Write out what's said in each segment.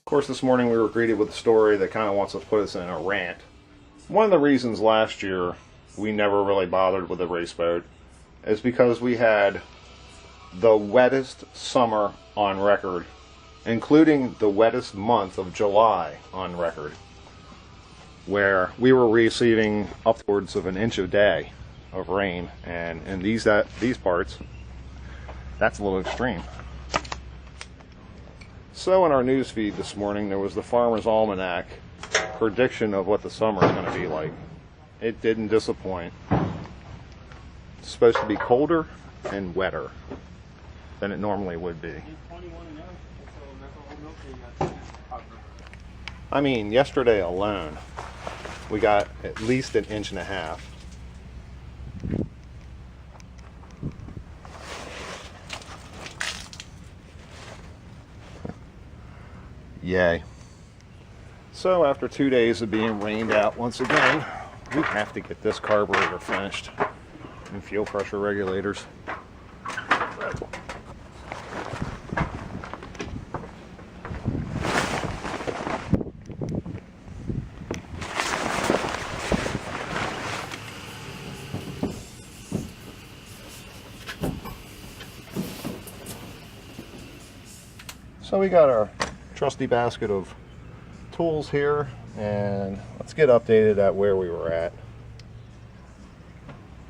course, this morning we were greeted with a story that kind of wants to put us in a rant. One of the reasons last year we never really bothered with the race boat is because we had the wettest summer on record, including the wettest month of July on record, where we were receiving upwards of an inch a day of rain, and in these parts, that's a little extreme. So in our news feed this morning, there was the Farmer's Almanac prediction of what the summer is going to be like. It didn't disappoint. It's supposed to be colder and wetter than it normally would be. I mean, yesterday alone, we got at least an inch and a half. Yay. So after 2 days of being rained out once again, we have to get this carburetor finished and fuel pressure regulators. So we got our trusty basket of tools here, and let's get updated at where we were at.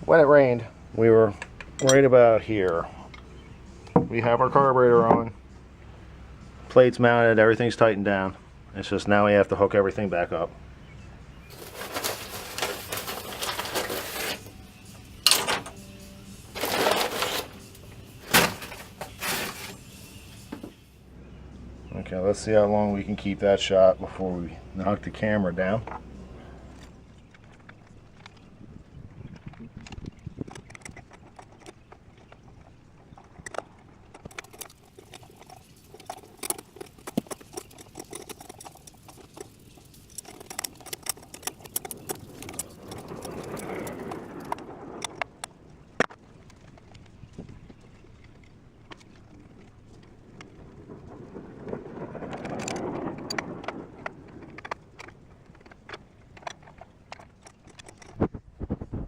When it rained, we were right about here. We have our carburetor on, plates mounted, everything's tightened down. It's just now we have to hook everything back up. Okay, let's see how long we can keep that shot before we knock the camera down.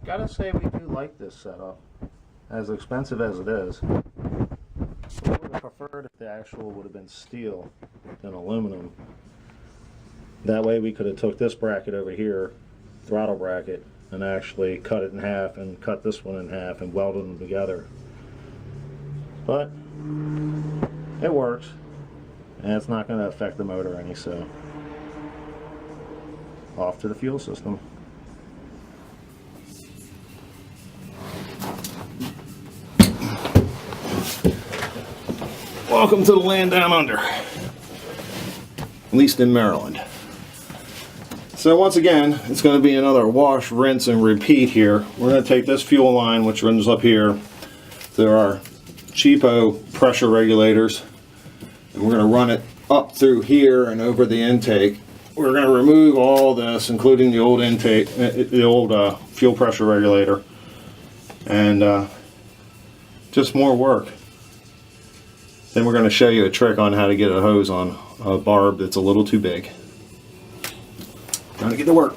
Gotta say, we do like this setup, as expensive as it is. I would have preferred if the actual would have been steel than aluminum. That way we could have took this bracket over here, throttle bracket, and actually cut it in half and cut this one in half and welded them together. But it works, and it's not going to affect the motor any, so off to the fuel system. Welcome to the land down under, at least in Maryland. So once again, it's going to be another wash, rinse, and repeat here. We're going to take this fuel line, which runs up here, to our cheapo pressure regulators, and we're going to run it up through here and over the intake. We're going to remove all this, including the old intake, the old fuel pressure regulator, and just more work. Then we're going to show you a trick on how to get a hose on a barb that's a little too big. Time to get to work.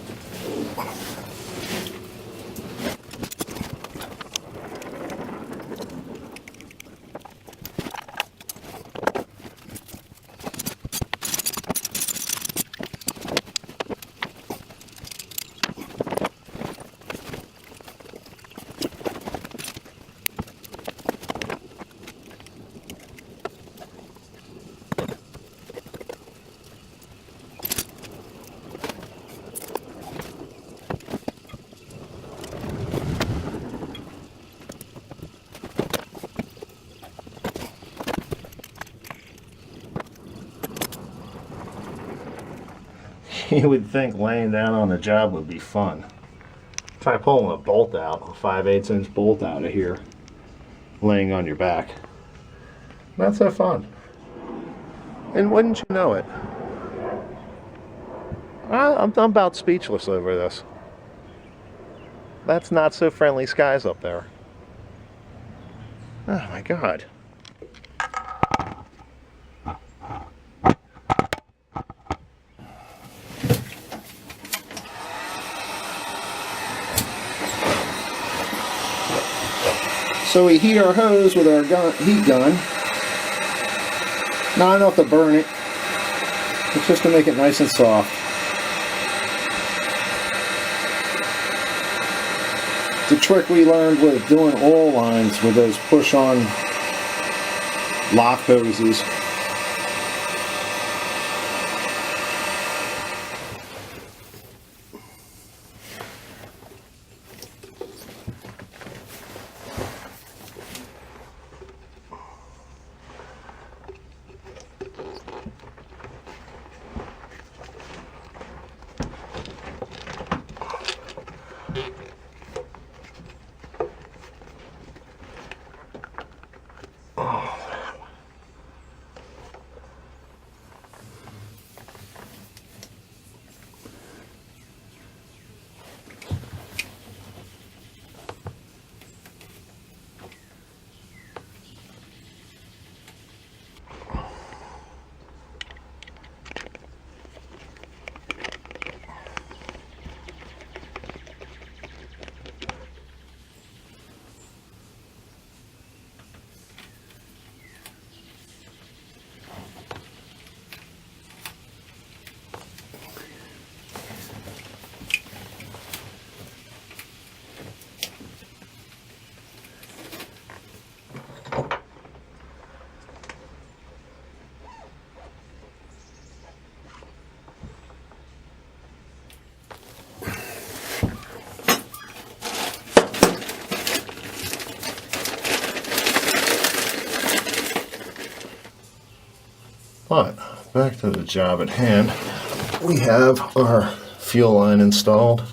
You would think laying down on the job would be fun. Try pulling a bolt out, a 5/8 inch bolt out of here, laying on your back. Not so fun. And wouldn't you know it, I'm about speechless over this. That's not so friendly skies up there. Oh my God. So we heat our hose with our heat gun. Not enough to burn it. It's just to make it nice and soft. It's a trick we learned with doing oil lines with those push-on lock hoses. But back to the job at hand, we have our fuel line installed.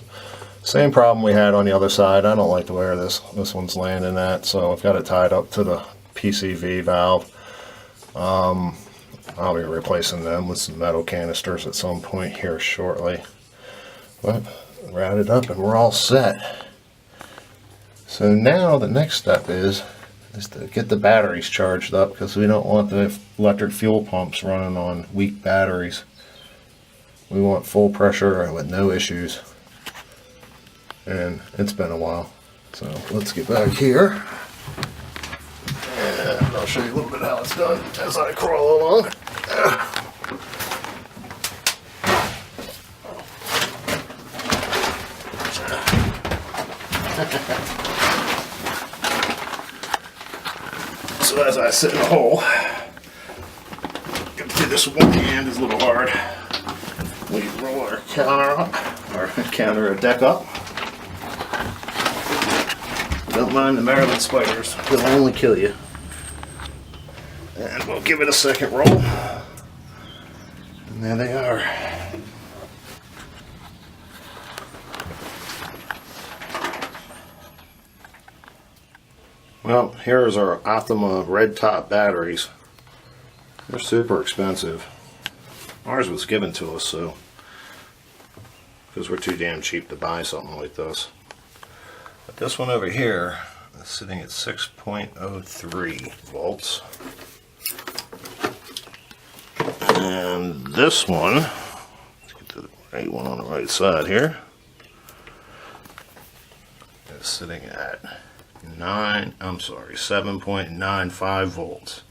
Same problem we had on the other side. I don't like the way this one's landing at, so I've got it tied up to the PCV valve. I'll be replacing them with some metal canisters at some point here shortly. But routed up and we're all set. So now the next step is to get the batteries charged up, because we don't want the electric fuel pumps running on weak batteries. We want full pressure with no issues. And it's been a while. So let's get back here. And I'll show you a little bit how it's done as I crawl along. So as I sit in the hole, get to do this with one hand is a little hard. We roll our counter up, our deck up. Don't mind the Maryland spiders, they'll only kill you. And we'll give it a second roll. And there they are. Well, here's our Optima red top batteries. They're super expensive. Ours was given to us, so because we're too damn cheap to buy something like this. But this one over here is sitting at 6.03 volts. And this one, let's get the right one on the right side here, is sitting at 7.95 volts.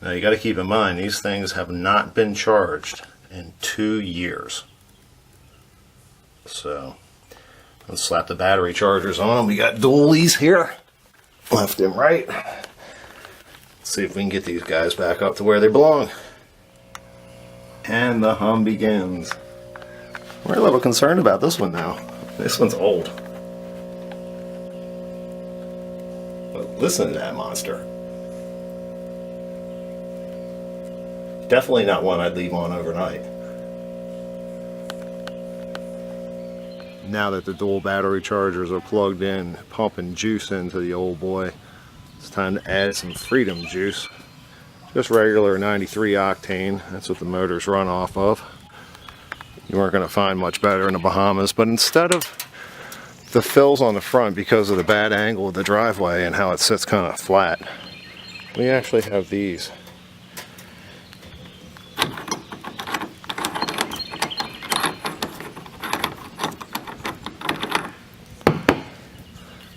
Now you got to keep in mind, these things have not been charged in 2 years. So let's slap the battery chargers on. We got dualies here, left and right. Let's see if we can get these guys back up to where they belong. And the hum begins. We're a little concerned about this one now. This one's old. But listen to that monster. Definitely not one I'd leave on overnight. Now that the dual battery chargers are plugged in, pumping juice into the old boy, it's time to add some Freedom juice. Just regular 93 octane, that's what the motors run off of. You weren't going to find much better in the Bahamas, but instead of the fills on the front, because of the bad angle of the driveway and how it sits kind of flat, we actually have these.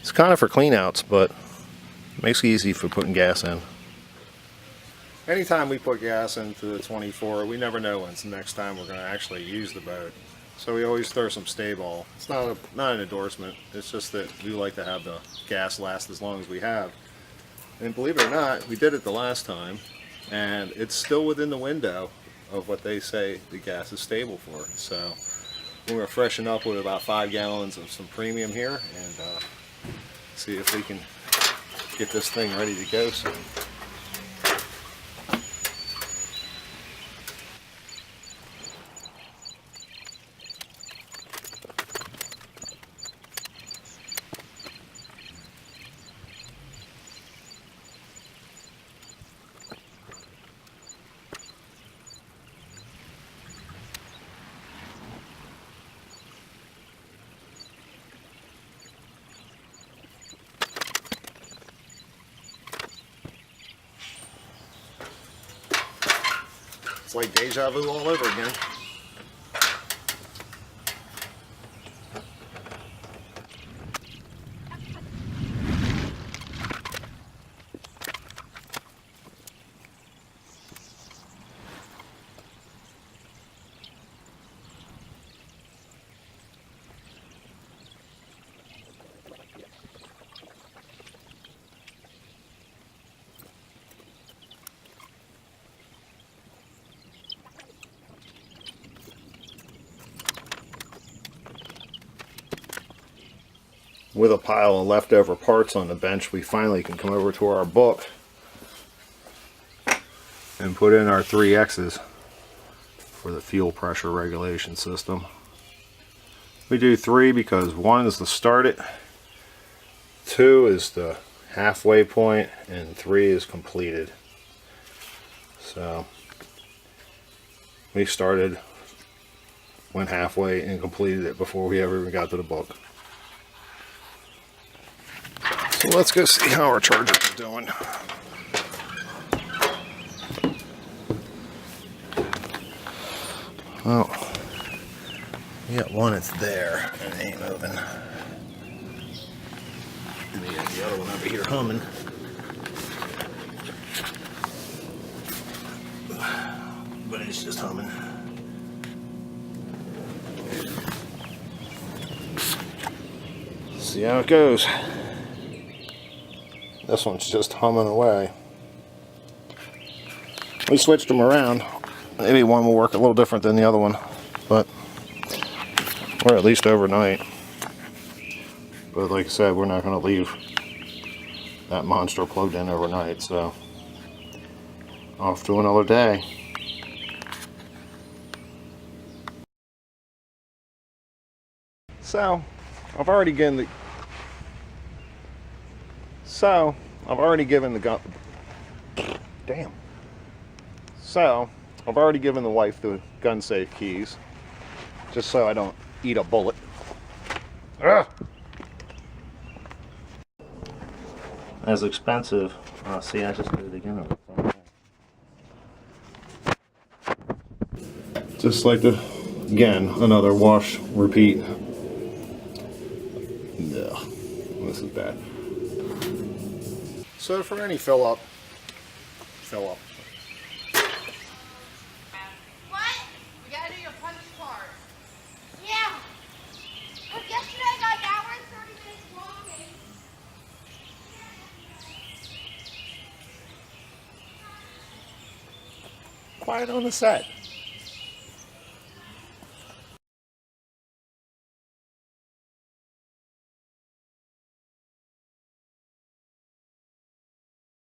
It's kind of for cleanouts, but Makes it easy for putting gas in. Anytime we put gas into the 24, we never know when's the next time we're going to actually use the boat. So we always throw some stay ball. It's not an endorsement. It's just that we like to have the gas last as long as we have. And believe it or not, we did it the last time, and it's still within the window of what they say the gas is stable for. So we're going to freshen up with about 5 gallons of some premium here and see if we can get this thing ready to go soon. It's like deja vu all over again. With a pile of leftover parts on the bench, we finally can come over to our book and put in our 3 X's for the fuel pressure regulation system. We do 3 because 1 is to start it, 2 is the halfway point, and 3 is completed. So we started, went halfway, and completed it before we ever even got to the book. So let's go see how our chargers are doing. Oh, we got one that's there and it ain't moving. And we got the other one over here humming. But it's just humming. See how it goes. This one's just humming away. We switched them around. Maybe one will work a little different than the other one, but or at least overnight. But like I said, we're not going to leave that monster plugged in overnight, so off to another day. So I've already given the damn. So I've already given the wife the gun safe keys, just so I don't eat a bullet. Ugh. As expensive. Oh, see, I just did it again. Just like the, again, another wash, repeat. No, this is bad. So for any fill up. What? We gotta do your punch card. Yeah. But yesterday I got an hour and 30 minutes long. Quiet on the set.